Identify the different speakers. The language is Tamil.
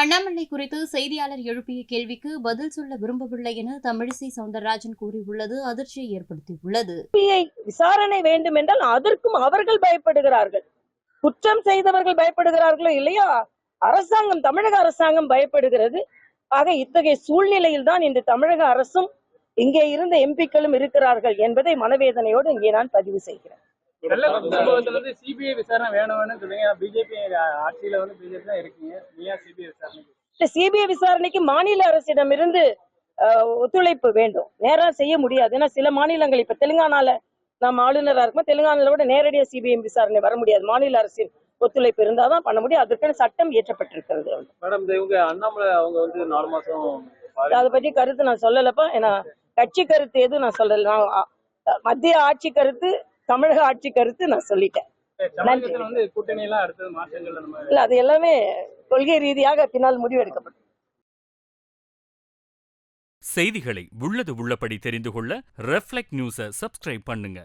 Speaker 1: அண்ணாமலை குறித்து செய்தியாளர் எழுப்பிய கேள்விக்கு பதில் சொல்ல விரும்பவில்லை என தமிழிசை சவுந்தரராஜன் கூறியுள்ளது அதிர்ச்சியை ஏற்படுத்தியுள்ளது.
Speaker 2: விசாரணை வேண்டும் என்றால் அதற்கும் அவர்கள் பயப்படுகிறார்கள். குற்றம் செய்தவர்கள் பயப்படுகிறார்களோ இல்லையா, அரசாங்கம், தமிழக அரசாங்கம் பயப்படுகிறது. ஆக இத்தகைய சூழ்நிலையில் தான் இன்று தமிழக அரசும் இங்கே இருந்த எம்பிக்களும் இருக்கிறார்கள் என்பதை மனவேதனையோடு இங்கே நான் பதிவு செய்கிறேன்.
Speaker 3: சிபிஐ விசாரணை வேணும்னு சொல்லுங்க. பிஜேபி ஆட்சியில பிஜேபி தான் இருக்கீங்க.
Speaker 2: சிபிஐ விசாரணைக்கு மாநில அரசிடம் இருந்து ஒத்துழைப்பு வேண்டும். நேரம் செய்ய முடியாது. ஏன்னா சில மாநிலங்கள், இப்ப தெலுங்கானால நாம் ஆளுநராக இருக்கும், தெலுங்கானால விட நேரடியா சிபிஐ விசாரணை வர முடியாது. மாநில அரசின் ஒத்துழைப்பு இருந்தாதான் பண்ண முடியும். அதற்கான சட்டம் இயற்றப்பட்டிருக்கிறது.
Speaker 3: மேடம், இவங்க அண்ணாமலை அவங்க 4 மாசம்
Speaker 2: அதை பற்றி கருத்து நான் சொல்லலப்பா. ஏன்னா கட்சி கருத்து எதுவும் நான் சொல்லல. மத்திய ஆட்சி கருத்து, தமிழக ஆட்சி கருத்து நான் சொல்லிட்டேன்.
Speaker 3: கூட்டணி எல்லாம் அடுத்தது மாற்றங்கள்
Speaker 2: இல்ல, அது எல்லாமே கொள்கை ரீதியாக பின்னால் முடிவெடுக்கப்படும்.
Speaker 4: செய்திகளை உள்ளது உள்ளபடி தெரிந்து கொள்ள ரெஃப்ளெக்ட் நியூஸை சப்ஸ்கிரைப் பண்ணுங்க.